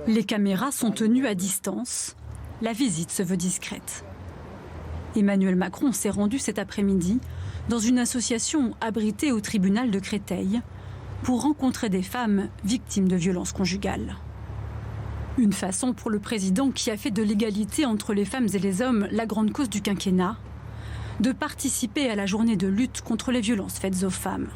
Les caméras sont tenues à distance. La visite se veut discrète. Emmanuel Macron s'est rendu cet après-midi dans une association abritée au tribunal de Créteil pour rencontrer des femmes victimes de violences conjugales. Une façon pour le président, qui a fait de l'égalité entre les femmes et les hommes la grande cause du quinquennat, de participer à la journée de lutte contre les violences faites aux femmes.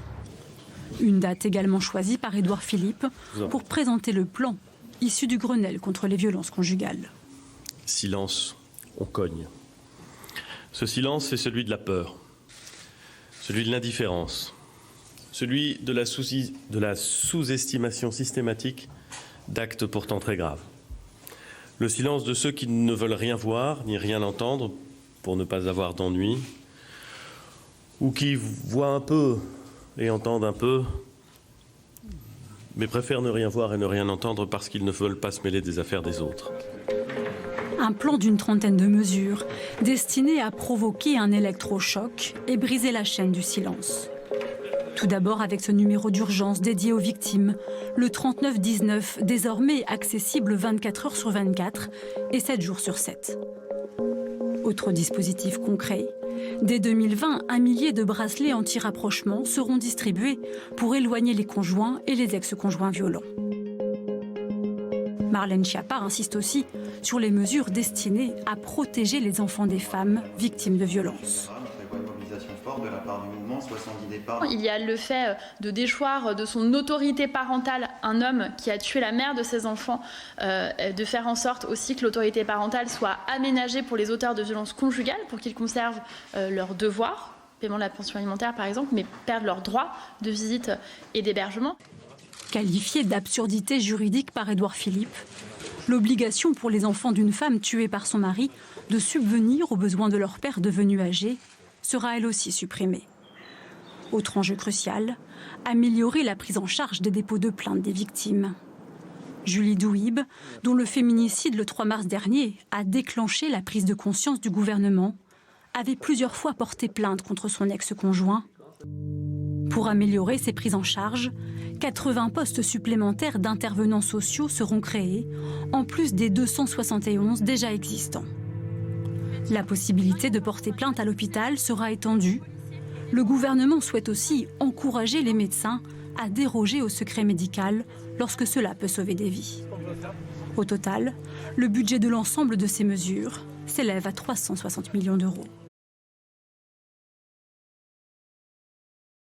Une date également choisie par Édouard Philippe pour présenter le plan issu du Grenelle contre les violences conjugales. Silence, on cogne. Ce silence, c'est celui de la peur, celui de l'indifférence, celui de la sous-estimation systématique d'actes pourtant très graves. Le silence de ceux qui ne veulent rien voir ni rien entendre pour ne pas avoir d'ennui, ou qui voient un peu et entendent un peu, mais préfèrent ne rien voir et ne rien entendre parce qu'ils ne veulent pas se mêler des affaires des autres. Un plan d'une trentaine de mesures destiné à provoquer un électrochoc et briser la chaîne du silence. Tout d'abord avec ce numéro d'urgence dédié aux victimes, le 3919, désormais accessible 24 heures sur 24 et 7 jours sur 7. Autre dispositif concret, dès 2020, 1 millier de bracelets anti-rapprochement seront distribués pour éloigner les conjoints et les ex-conjoints violents. Marlène Schiappa insiste aussi sur les mesures destinées à protéger les enfants des femmes victimes de violences. Il y a le fait de déchoir de son autorité parentale un homme qui a tué la mère de ses enfants, de faire en sorte aussi que l'autorité parentale soit aménagée pour les auteurs de violences conjugales, pour qu'ils conservent leurs devoirs, paiement de la pension alimentaire par exemple, mais perdent leurs droits de visite et d'hébergement. Qualifiée d'absurdité juridique par Édouard Philippe, l'obligation pour les enfants d'une femme tuée par son mari de subvenir aux besoins de leur père devenu âgé sera elle aussi supprimée. Autre enjeu crucial, améliorer la prise en charge des dépôts de plainte des victimes. Julie Douib, dont le féminicide le 3 mars dernier a déclenché la prise de conscience du gouvernement, avait plusieurs fois porté plainte contre son ex-conjoint. Pour améliorer ces prises en charge, 80 postes supplémentaires d'intervenants sociaux seront créés, en plus des 271 déjà existants. La possibilité de porter plainte à l'hôpital sera étendue. Le gouvernement souhaite aussi encourager les médecins à déroger au secret médical lorsque cela peut sauver des vies. Au total, le budget de l'ensemble de ces mesures s'élève à 360 millions d'euros.